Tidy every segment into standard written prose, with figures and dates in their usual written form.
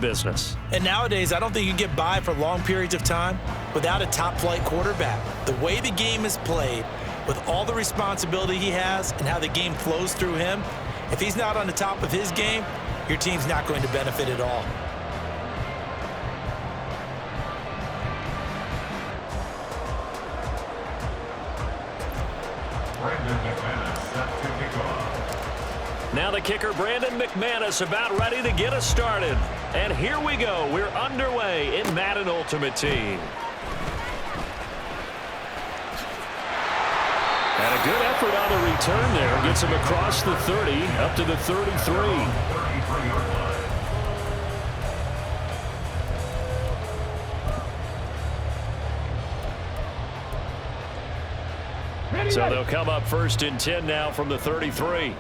business. And nowadays, I don't think you can get by for long periods of time without a top-flight quarterback. The way the game is played, with all the responsibility he has and how the game flows through him, if he's not on the top of his game, your team's not going to benefit at all. Now the kicker, Brandon McManus, about ready to get us started. And here we go. We're underway in Madden Ultimate Team. And a good effort on the return there. Gets him across the 30, up to the 33. So they'll come up 1st and 10 now from the 33.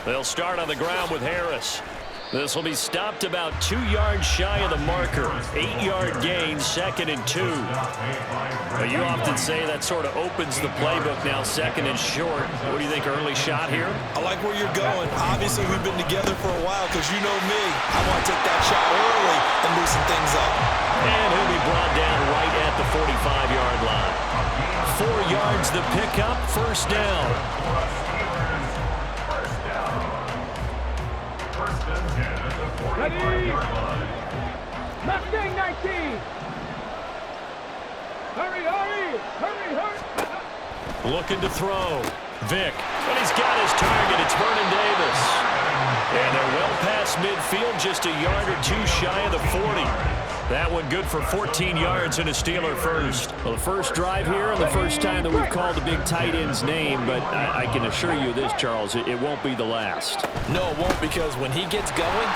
They'll start on the ground with Harris. This will be stopped about 2 yards shy of the marker. 8-yard gain, 2nd and 2. But you often say that sort of opens the playbook now, 2nd and short. What do you think, early shot here? I like where you're going. Obviously, we've been together for a while because you know me. I want to take that shot early and loosen things up. And he'll be brought down right at the 45-yard line. 4 yards the pickup, 1st down. Ready? Mustang 19. Hurry, hurry, hurry, hurry. Looking to throw. Vic. But he's got his target. It's Vernon Davis. And they're well past midfield, just a yard or 2 shy of the 40. That one good for 14 yards and a Steeler first. Well, the first drive here and the first time that we've called the big tight end's name, but I can assure you this, Charles, it won't be the last. No, it won't, because when he gets going,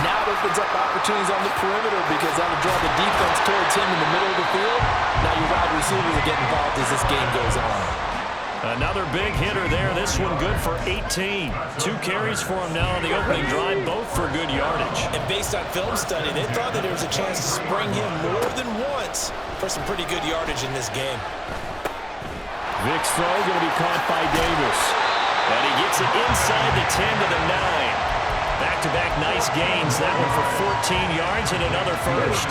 now it opens up opportunities on the perimeter because that'll draw the defense towards him in the middle of the field. Now your wide receivers will get involved as this game goes on. Another big hitter there. This one good for 18. 2 carries for him now on the opening drive, both for good yardage. And based on film study, they thought that there was a chance to spring him more than once for some pretty good yardage in this game. Vic's throw going to be caught by Davis. And he gets it inside the 10 to the 9. Back-to-back nice gains. That one for 14 yards and another first.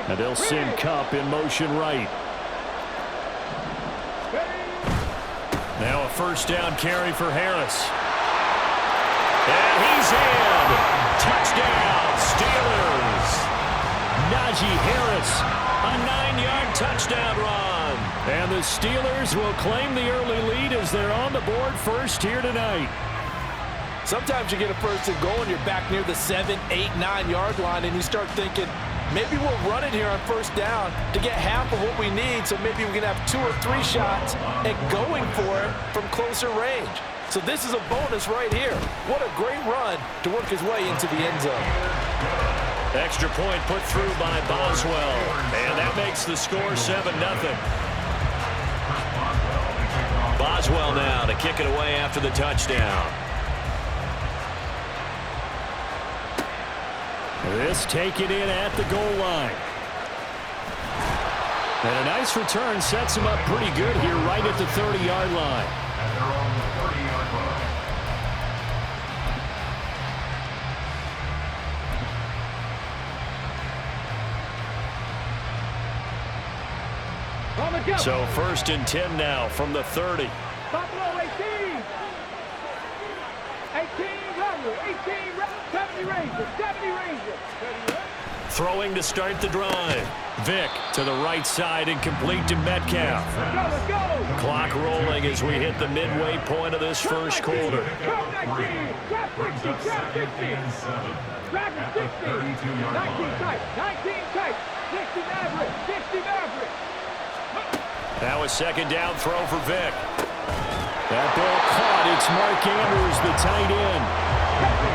And they'll send Cup in motion right. Now a 1st down carry for Harris. And he's in. Touchdown, Steelers. Najee Harris, a 9-yard touchdown run. And the Steelers will claim the early lead as they're on the board first here tonight. Sometimes you get a 1st and goal and you're back near the 7, 8, 9-yard line and you start thinking, maybe we'll run it here on 1st down to get half of what we need, so maybe we can have 2 or 3 shots at going for it from closer range. So this is a bonus right here. What a great run to work his way into the end zone. Extra point put through by Boswell, and that makes the score 7-0. Boswell now to kick it away after the touchdown. This taken in at the goal line. And a nice return sets him up pretty good here right at the 30-yard line. So 1st and 10 now from the 30. Buffalo 18. 18 Rangers, 70 Rangers, 70 Rangers. Throwing to start the drive. Vic to the right side and complete to Metcalf. Let's go. Clock rolling as we hit the midway point of this first quarter. Grab 19, grab 60, grab 60. Grab 60. 19 tight, 19 tight. 60 Maverick, 60 Maverick. Now a 2nd down throw for Vic. That ball caught. It's Mark Andrews, the tight end.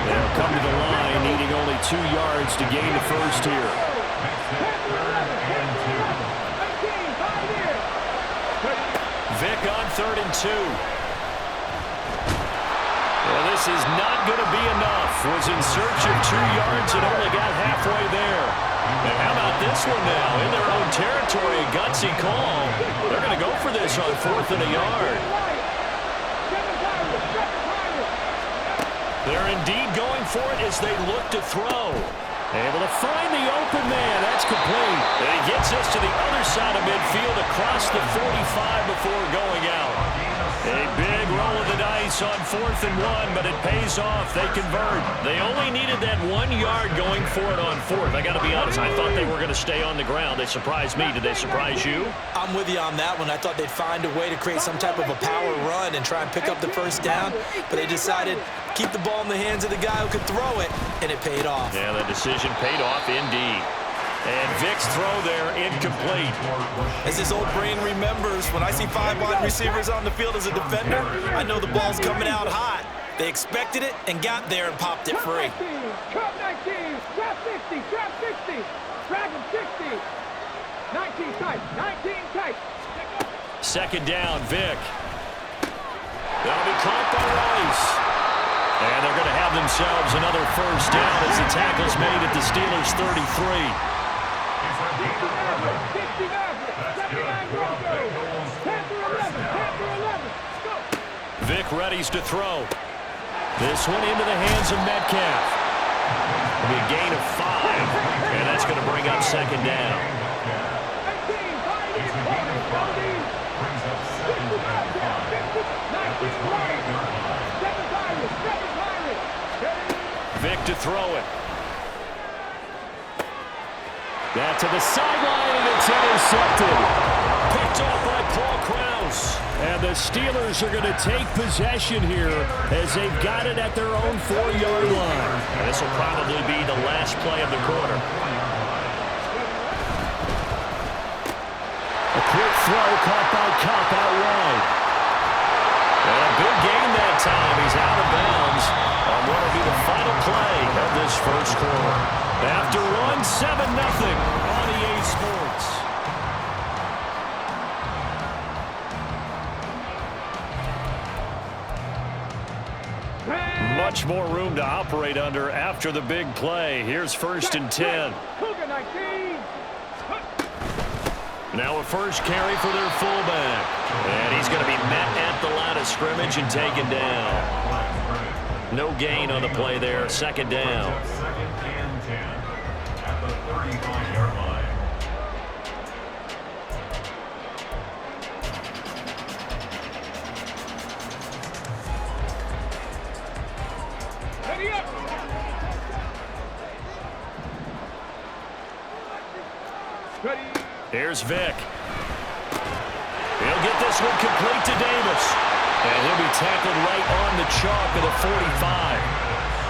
They'll come to the line, needing only 2 yards to gain the first here. Vic on 3rd and 2. Well, this is not going to be enough. Was in search of 2 yards and only got halfway there. And how about this one now? In their own territory, a gutsy call. They're going to go for this on 4th and a yard. They're indeed going for it as they look to throw. Able to find the open man. That's complete. And he gets us to the other side of midfield across the 45 before going out. A big roll of the dice on 4th and 1, but it pays off. They convert. They only needed that 1 yard going for it on 4th. I got to be honest, I thought they were going to stay on the ground. They surprised me. Did they surprise you? I'm with you on that one. I thought they'd find a way to create some type of a power run and try and pick up the first down, but they decided to keep the ball in the hands of the guy who could throw it, and it paid off. Yeah, the decision paid off indeed. And Vic's throw there incomplete. As his old brain remembers, when I see 5 wide receivers on the field as a defender, I know the ball's coming out hot. They expected it and got there and popped it free. Trap 19, trap 60, trap 60, Dragon 60, 19 tight, 19 tight. Second down, Vic. That'll be caught by Rice. And they're going to have themselves another first down as the tackle's made at the Steelers' 33. Vic readies to throw. This one into the hands of Metcalf. It'll be a gain of 5, and that's going to bring up second down. Vic to throw it. That to the sideline, and it's intercepted. Picked off by Paul Krause. And the Steelers are going to take possession here as they've got it at their own 4-yard line. And this will probably be the last play of the quarter. A quick throw caught by Kupp out wide. And a big gain that time. He's out of bounds on what will be the final play of this first quarter. After one, 7-0 on EA Sports. Much more room to operate under after the big play. Here's 1st and 10. Now a first carry for their fullback. And he's going to be met at the line of scrimmage and taken down. No gain on the play there. Second down. Second and 10 at the 35-yard line. Here's Vic. He'll get this one complete to Davis. And he'll be tackled right on the chalk of the 45.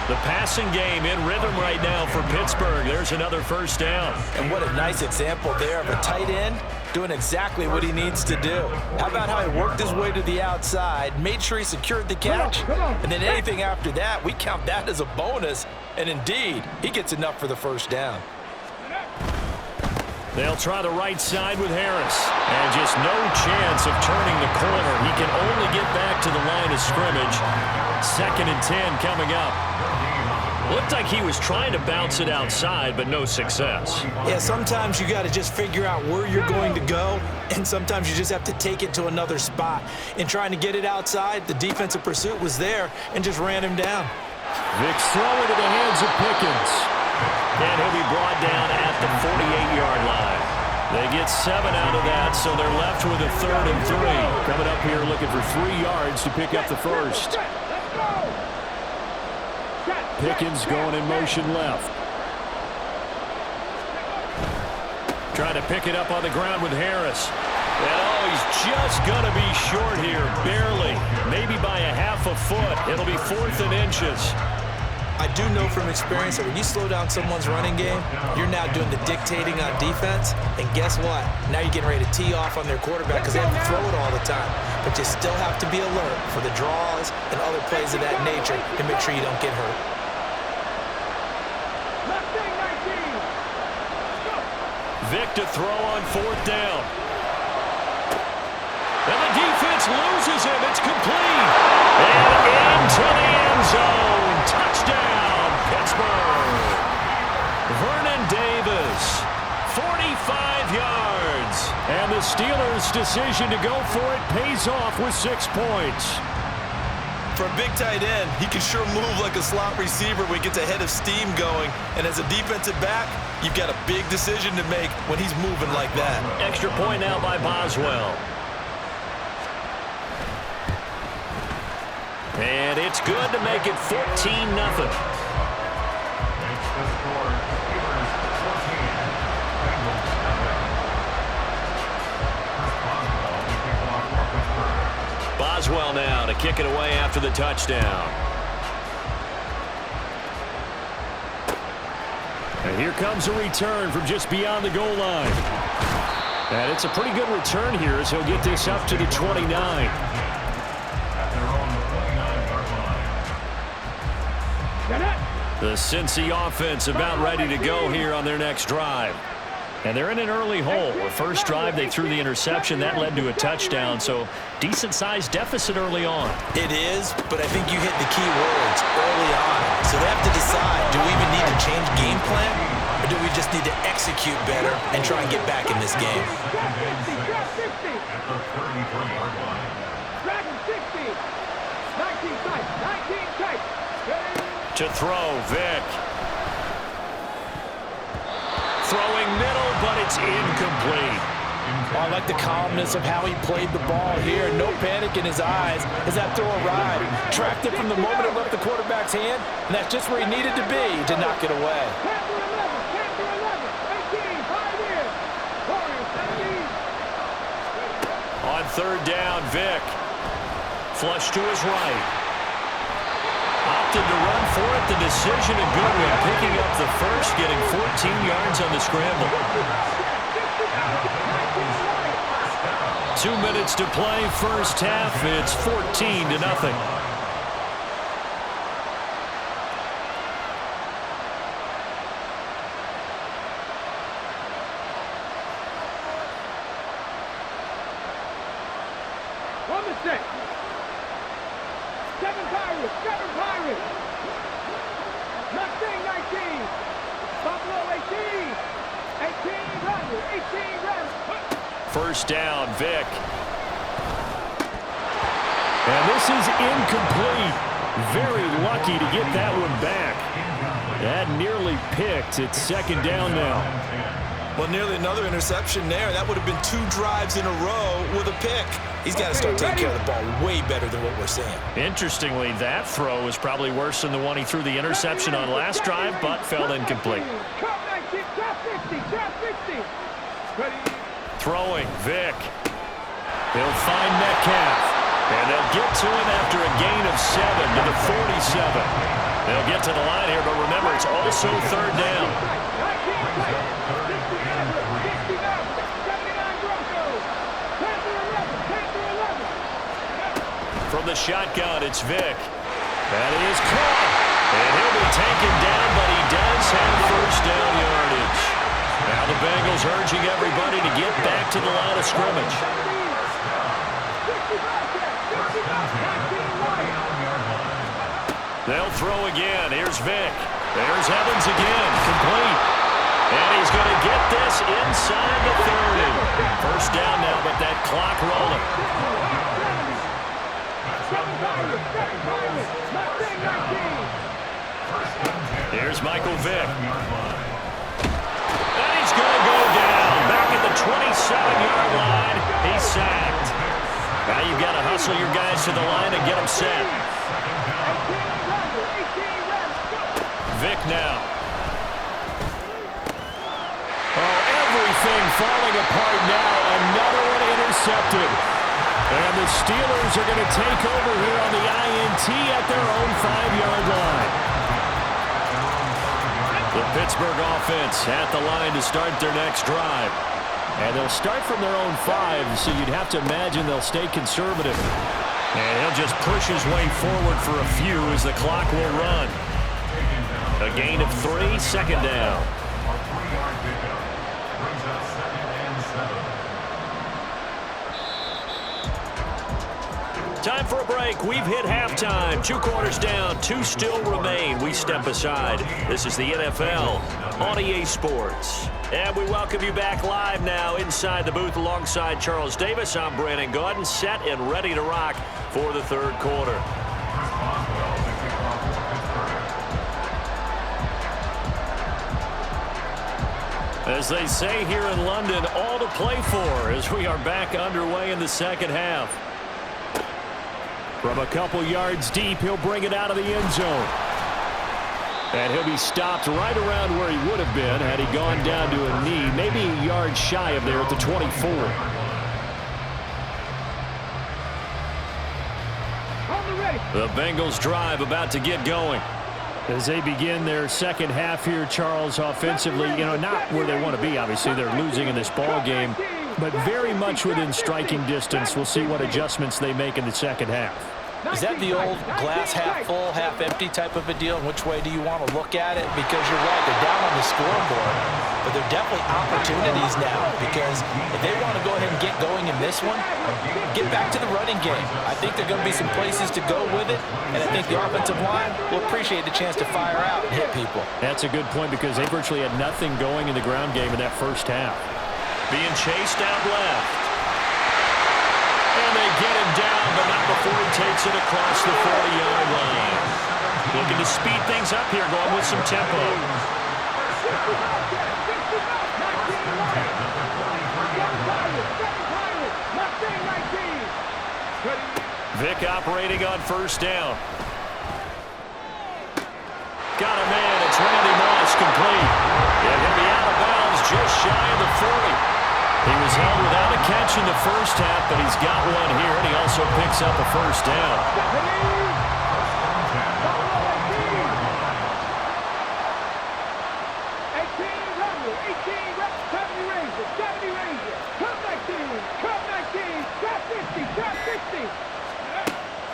The passing game in rhythm right now for Pittsburgh. There's another first down. And what a nice example there of a tight end doing exactly what he needs to do. How about how he worked his way to the outside, made sure he secured the catch, and then anything after that, we count that as a bonus. And indeed, he gets enough for the first down. They'll try the right side with Harris. And just no chance of turning the corner. He can only get back to the line of scrimmage. 2nd and 10 coming up. Looked like he was trying to bounce it outside, but no success. Yeah, sometimes you got to just figure out where you're going to go, and sometimes you just have to take it to another spot. In trying to get it outside, the defensive pursuit was there and just ran him down. Vic's throw into the hands of Pickens. And he'll be brought down at the 48-yard line. They get 7 out of that, so they're left with a 3rd and 3. Coming up here looking for 3 yards to pick up the first. Pickens going in motion left. Trying to pick it up on the ground with Harris. And he's just going to be short here, barely. Maybe by a half a foot. It'll be 4th and inches. I do know from experience that when you slow down someone's running game, you're now doing the dictating on defense. And guess what? Now you're getting ready to tee off on their quarterback because they have to throw it all the time. But you still have to be alert for the draws and other plays of that nature to make sure you don't get hurt. Vic to throw on 4th down. And the defense loses him. It's complete. And into the end decision to go for it pays off with 6 points. For a big tight end, he can sure move like a slot receiver when he gets a head of steam going. And as a defensive back, you've got a big decision to make when he's moving like that. Extra point now by Boswell. And it's good to make it 14-0. Makes the score Steelers 14, Bengals 7. Boswell now to kick it away after the touchdown. And here comes a return from just beyond the goal line. And it's a pretty good return here as he'll get this up to the 29. The Cincy offense about ready to go here on their next drive. And they're in an early hole. The first drive, they threw the interception. That led to a touchdown, so decent-sized deficit early on. It is, but I think you hit the key words early on. So they have to decide, do we even need to change game plan, or do we just need to execute better and try and get back in this game? To throw, Vick. Throwing middle, but it's incomplete. I like the calmness of how he played the ball here. No panic in his eyes as that throw arrived. Tracked it from the moment it left the quarterback's hand, and that's just where he needed to be to knock it away. On third down, Vick. Flush to his right. Opted to run for it. The decision a good one. Picking up the first, getting 14 yards on the scramble. 2 minutes to play, first half. It's 14-0. One mistake. Seven Pirates. Mustang 19. Buffalo 18. 18 runners. 18 runners. First down, Vick. And this is incomplete. Very lucky to get that one back. That nearly picked. It's second down now. Well, nearly another interception there. That would have been 2 drives in a row with a pick. He's got to start taking care of the ball way better than what we're seeing. Interestingly, that throw was probably worse than the one he threw the interception on last drive, but fell incomplete. Throwing, Vick. He'll find Metcalf. And they'll get to him after a gain of 7 to the 47. They'll get to the line here, but remember, it's also third down. From the shotgun, it's Vick. That is caught. And he'll be taken down, but he does have first down yardage. Now the Bengals urging everybody to get back to the line of scrimmage. They'll throw again. Here's Vick. There's Evans again. Complete. And he's going to get this inside the 30. First down now, but that clock rolling. Here's Michael Vick. And he's going to go down. Back at the 27-yard line. He's sacked. Now you've got to hustle your guys to the line and get them set. Vick now. Oh, everything falling apart now. Another one intercepted. And the Steelers are going to take over here on the INT at their own 5-yard line. The Pittsburgh offense at the line to start their next drive. And they'll start from their own 5, so you'd have to imagine they'll stay conservative. And he'll just push his way forward for a few as the clock will run. A gain of 3, second down. Time for a break. We've hit halftime. 2 quarters down. 2 still remain. We step aside. This is the NFL on EA Sports. And we welcome you back live now inside the booth alongside Charles Davis. I'm Brandon Gaudin, set and ready to rock for the third quarter. As they say here in London, all to play for as we are back underway in the second half. From a couple yards deep, he'll bring it out of the end zone. And he'll be stopped right around where he would have been had he gone down to a knee, maybe a yard shy of there at the 24. The Bengals drive about to get going. As they begin their second half here, Charles, offensively, not where they want to be. Obviously, they're losing in this ball game, but very much within striking distance. We'll see what adjustments they make in the second half. Is that the old glass half full, half empty type of a deal? And which way do you want to look at it? Because you're right, they're down on the scoreboard, but there are definitely opportunities now because if they want to go ahead and get going in this one, get back to the running game. I think there are going to be some places to go with it, and I think the offensive line will appreciate the chance to fire out and hit people. That's a good point because they virtually had nothing going in the ground game in that first half. Being chased out left. And they get him down, but not before he takes it across the 40-yard line. Looking to speed things up here, going with some tempo. Vic operating on first down. Got a man. It's Randy Moss complete. And he'll be out of bounds just shy of the 40. He was held without a catch in the first half, but he's got one here, and he also picks up a first down.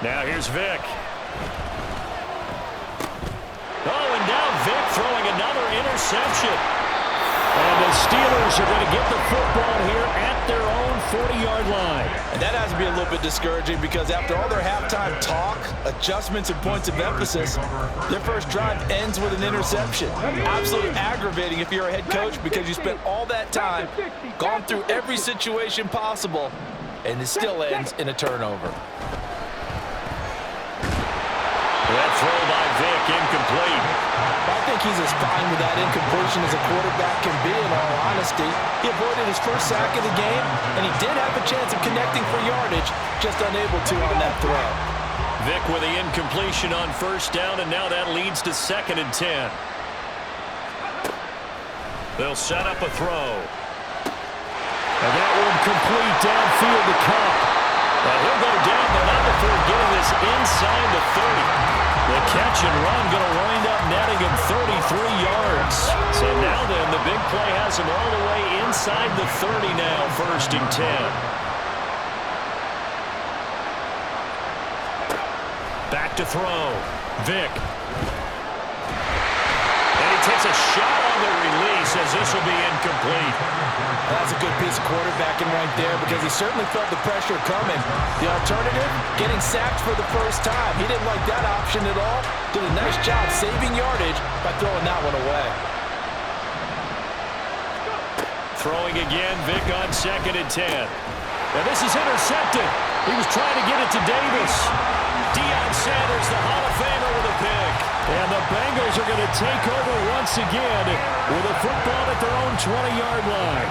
Now here's Vic. Oh, and now Vic throwing another interception. And the Steelers are going to get the football here at their own 40-yard line. And that has to be a little bit discouraging because after all their halftime talk, adjustments, and points of emphasis, their first drive ends with an interception. Absolutely aggravating if you're a head coach because you spent all that time, gone through every situation possible, and it still ends in a turnover. That throw by Vic, incomplete. I think he's as fine with that incompletion as a quarterback can be, in all honesty. He avoided his first sack of the game, and he did have a chance of connecting for yardage, just unable to on that throw. Vic with the incompletion on first down, and now that leads to 2nd and 10. They'll set up a throw. And that one complete downfield to Cup. And he'll go down, but not before getting this inside the 30. The catch and run going to wind up netting him 33 yards. So now then, the big play has him all the way inside the 30 now, 1st and 10. Back to throw. Vic. And he takes a shot on the release as this will be incomplete. That's a good piece of quarterbacking right there because he certainly felt the pressure coming. The alternative, getting sacked for the first time. He didn't like that option at all. Did a nice job saving yardage by throwing that one away. Throwing again, Vic on 2nd and 10. And this is intercepted. He was trying to get it to Davis. Deion Sanders, the Hall of Famer, with a pick. And the Bengals are going to take over once again with a football at their own 20-yard line.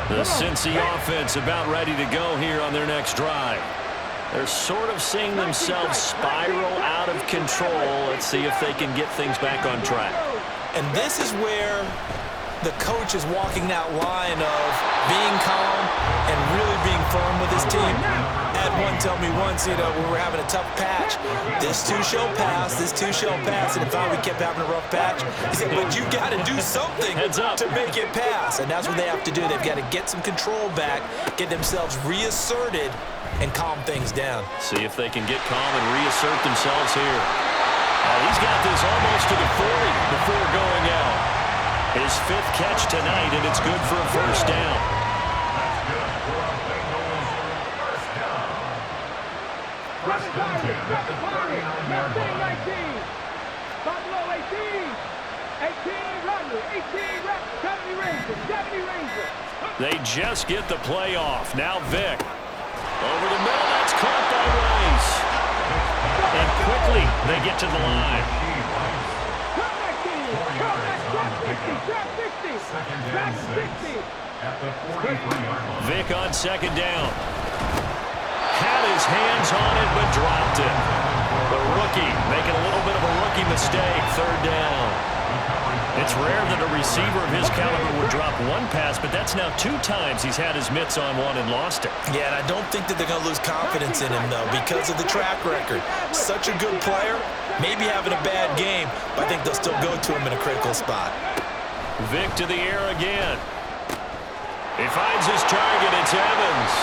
The Cincy offense about ready to go here on their next drive. They're sort of seeing themselves spiral out of control. Let's see if they can get things back on track. And this is where the coach is walking that line of being calm and really being firm with his team. I had one tell me once, we were having a tough patch. This too shall pass, this too shall pass. And if we kept having a rough patch, he said, but you got to do something to make it pass. And that's what they have to do. They've got to get some control back, get themselves reasserted, and calm things down. See if they can get calm and reassert themselves here. He's got this almost to the 40 before going out. His 5th catch tonight, and it's good for a first down. Buffalo 18. 18 Ranger. 18 Rep. 70 Ranger. 70 Ranger. They just get the play off. Now Vic. Over the middle. That's caught by Rice. And quickly they get to the line. Come back, team. Come back. Trap 60. Trap 60. Trap 60. At the 43-yard line. Vic on second down. Had his hands on it, but dropped it. The rookie making a little bit of a rookie mistake. Third down. It's rare that a receiver of his caliber would drop one pass, but that's now 2 times he's had his mitts on one and lost it. Yeah, and I don't think that they're going to lose confidence in him, though, because of the track record. Such a good player, maybe having a bad game, but I think they'll still go to him in a critical spot. Vic to the air again. He finds his target. It's Evans.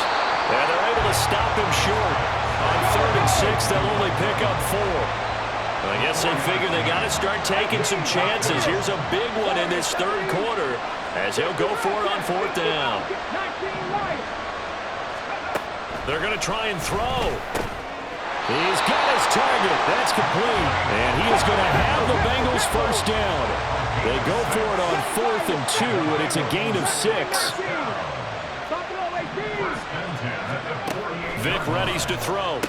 And they're able to stop him short. On 3rd and 6, they'll only pick up 4. I guess they figure they got to start taking some chances. Here's a big one in this 3rd quarter as he'll go for it on 4th down. They're going to try and throw. He's got his target. That's complete. And he is going to have the Bengals first down. They go for it on 4th and 2, and it's a gain of 6. Vic readies to throw.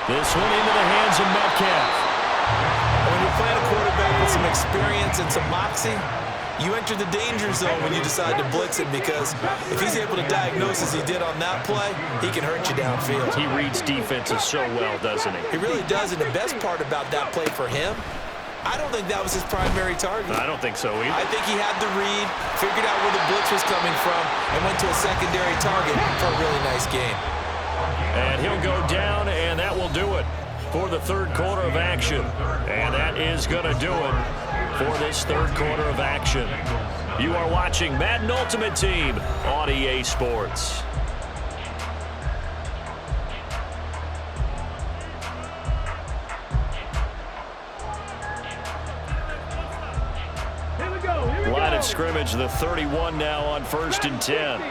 This one into the hands of Metcalf. When you're playing a quarterback with some experience and some moxie, you enter the danger zone when you decide to blitz him, because if he's able to diagnose as he did on that play, he can hurt you downfield. He reads defenses so well, doesn't he? He really does, and the best part about that play for him, I don't think that was his primary target. I don't think so either. I think he had the read, figured out where the blitz was coming from, and went to a secondary target for a really nice game. And he'll go down, and that will do it for the 3rd quarter of action. And that is going to do it for this 3rd quarter of action. You are watching Madden Ultimate Team on EA Sports. Here we go. Line of scrimmage, the 31 now on 1st and 10.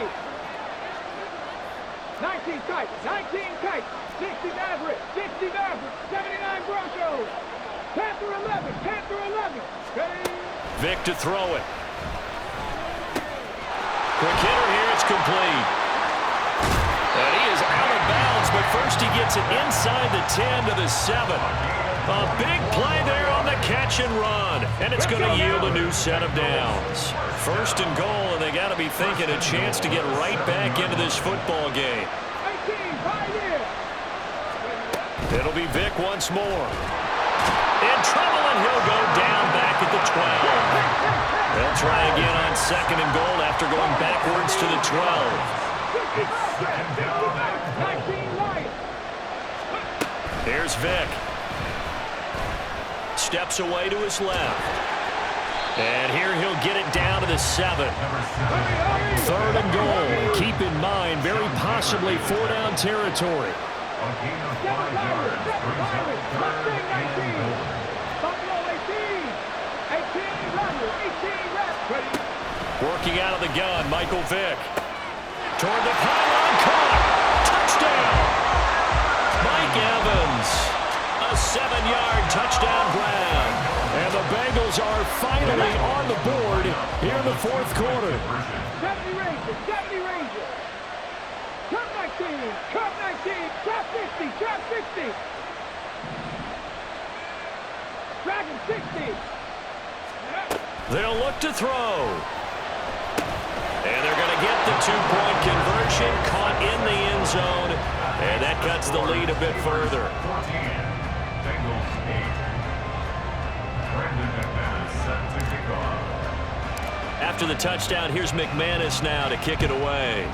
19 Kites, 19 Kites, 60 Maverick, 60 Maverick, 79 Broncos, Panther 11, Panther 11. Ready? Vic to throw it. Quick hitter here, it's complete. And he is out of bounds, but first he gets it inside the 10 to the 7. A big play there on the catch and run, and it's going to yield a new set of downs. 1st and goal, and they got to be thinking a chance to get right back into this football game. 18, Pioneer. It'll be Vic once more. In trouble, and he'll go down back at the 12. They'll try again on 2nd and goal after going backwards to the 12. 19 Lions. Here's Vic. Steps away to his left. And here he'll get it down to the 7. 3rd and goal. Keep in mind, very possibly 4-down territory. A gain of 5 yards brings up 3rd and goal. Buffalo 18. 18 Runner, 18 Rep. Working out of the gun, Michael Vick. Toward the pylon, caught. Touchdown. Mike Evans. A 7-yard touchdown grab. And the Bengals are finally on the board here in the 4th quarter. 70 Rangers, 70 Rangers. Cup 19, Cup 19, Trap 50, Trap 60. Dragon 60. They'll look to throw. And they're going to get the 2-point conversion, caught in the end zone. And that cuts the lead a bit further. 14, Bengals 8. Brandon McManus set to kick off. After the touchdown, here's McManus now to kick it away.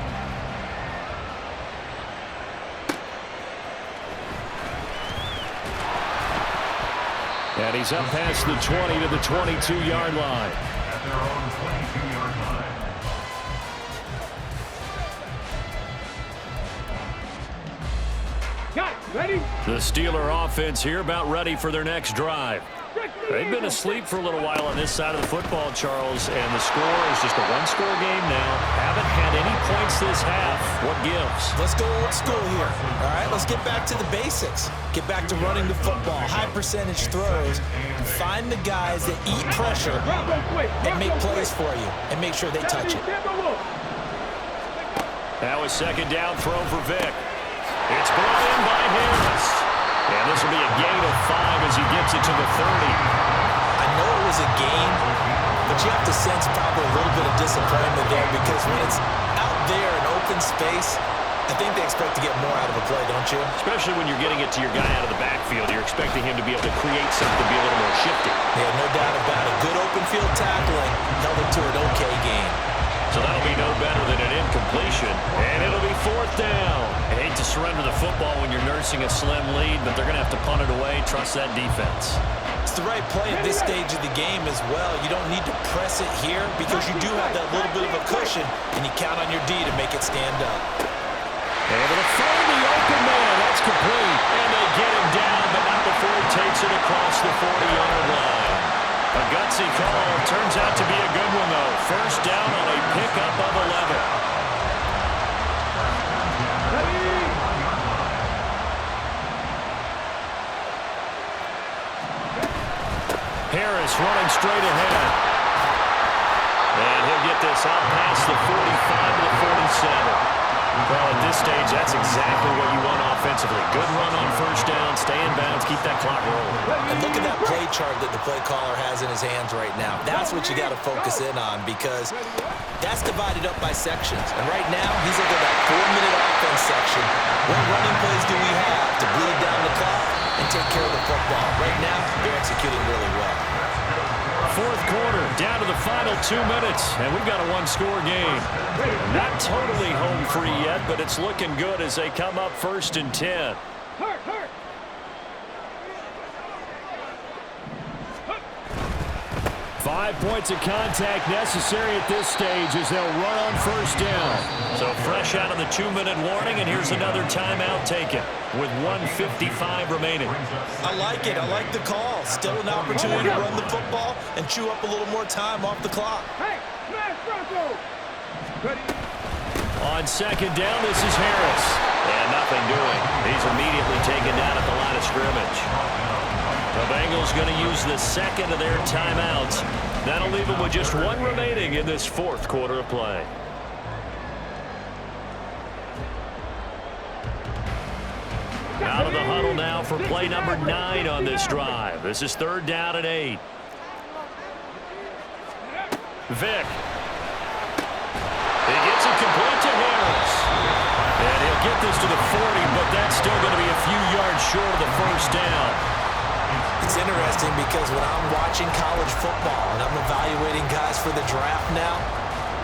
And he's up past the 20 to the 22-yard line. At their own 22-yard line. Got ready? The Steeler offense here about ready for their next drive. 60. They've been asleep for a little while on this side of the football, Charles, and the score is just a one-score game now. Haven't had any points this half. What gives? Let's go old school here. All right, let's get back to the basics. Get back to running the football, high percentage throws. Find the guys that eat pressure and make plays for you and make sure they touch it. Now a second down throw for Vic. It's brought in by Harris. And this will be a gain of 5 as he gets it to the 30. I know it was a gain, but you have to sense probably a little bit of disappointment there because when it's out there in open space, I think they expect to get more out of a play, don't you? Especially when you're getting it to your guy out of the backfield. You're expecting him to be able to create something to be a little more shifty. Yeah, no doubt about it. Good open field tackling held it to an okay game. So that'll be no better than an incompletion. And it'll be 4th down. I hate to surrender the football when you're nursing a slim lead, but they're going to have to punt it away. Trust that defense. It's the right play at this stage of the game as well. You don't need to press it here because you do have that little bit of a cushion, and you count on your D to make it stand up. Able to find the open man. That's complete. And they get him down, but not before he takes it across the 40-yard line. A gutsy call. Turns out to be a good one, though. First down on a pickup of 11. Harris running straight ahead. And he'll get this out past the 45 to the 47. Well, at this stage, that's exactly what you want offensively. Good run on first down, stay in bounds, keep that clock rolling. And look at that play chart that the play caller has in his hands right now. That's what you got to focus in on because that's divided up by sections. And right now, he's looking at that 4-minute offense section. What running plays do we have to bleed down the clock and take care of the football? Right now, they're executing really well. 4th quarter, down to the final 2 minutes, and we've got a one-score game. Not totally home free yet, but it's looking good as they come up 1st and 10. 5 points of contact necessary at this stage as they'll run on first down. So fresh out of the 2-minute warning, and here's another timeout taken with 1:55 remaining. I like it. I like the call. Still an opportunity to run the football and chew up a little more time off the clock. Hey, smash Bronco! Ready? On second down, this is Harris. And nothing doing. He's immediately taken down at the line of scrimmage. The Bengals going to use the second of their timeouts. That'll leave them with just 1 remaining in this 4th quarter of play. Out of the huddle now for play number 9 on this drive. This is 3rd down and 8. Vic. He gets it complete to Harris. And he'll get this to the 40, but that's still going to be a few yards short of the first down. It's interesting because when I'm watching college football and I'm evaluating guys for the draft now,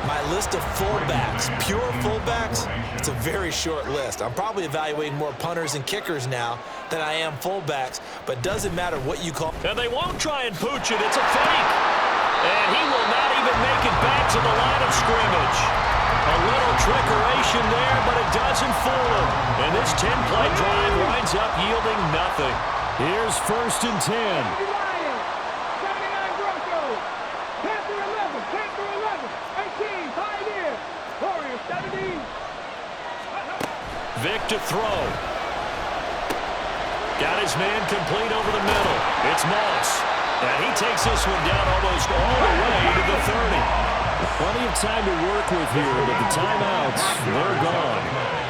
my list of fullbacks, pure fullbacks, it's a very short list. I'm probably evaluating more punters and kickers now than I am fullbacks, but doesn't matter what you call. And they won't try and pooch it. It's a fake. And he will not even make it back to the line of scrimmage. A little trickeration there, but it doesn't fool him. And this 10-play drive winds up yielding nothing. Here's 1st and 10. 79 Broncos. 10 through 11. 10 through 11. 18. Pioneer. Warriors 70. Vic to throw. Got his man complete over the middle. It's Moss. And he takes this one down almost all the way to the 30. Plenty of time to work with here, but the timeouts, they're gone.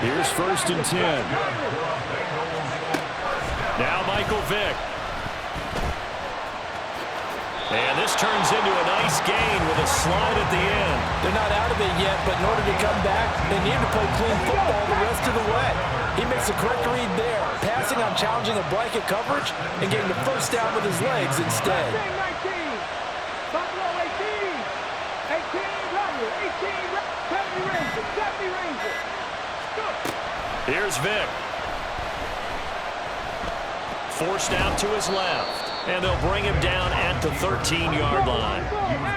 Here's 1st and 10. Now Michael Vick. And this turns into a nice gain with a slide at the end. They're not out of it yet, but in order to come back, they need to play clean football the rest of the way. He makes a correct read there, passing on challenging a blanket coverage and getting the first down with his legs instead. 19. Buffalo 18. 18 Ranger. 18 70 Ranger. 70 Ranger. Go. Here's Vic. Forced out to his left. And they'll bring him down at the 13-yard line.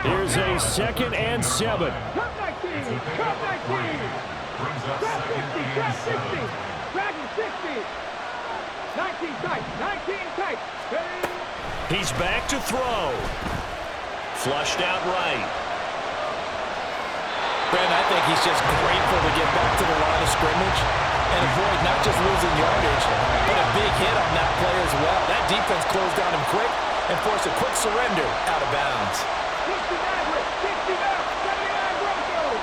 Here's a 2nd and 7. Drop 19. Drop 19. Drop 60. Drop 60. Dragon 60. 19 tight. 19 tight. Ready? He's back to throw. Flushed out right. Brandon, I think he's just grateful to get back to the line of scrimmage and avoid not just losing yardage, but a big hit on that play as well. That defense closed down him quick and forced a quick surrender out of bounds. 69 Red, 69, 79 Broncos.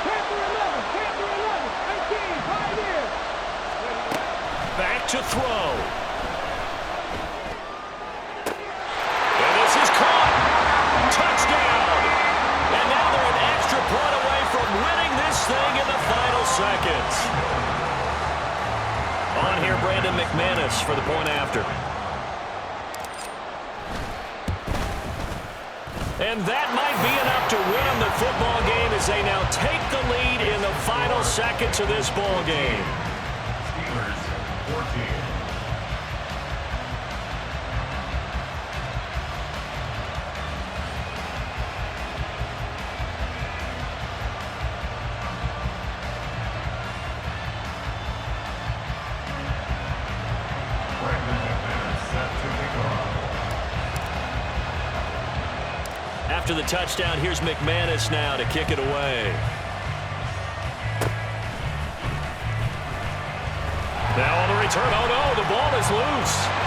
Panther 11, Panther 11, 19, Pioneer. Back to throw. And this is caught. Touchdown. And now they're an extra point away from winning this thing in the final seconds. On here, Brandon McManus for the point after. And that might be enough to win them the football game as they now take the lead in the final seconds of this ball game. Steelers 14. After the touchdown, here's McManus now to kick it away. Now on the return, oh no, the ball is loose.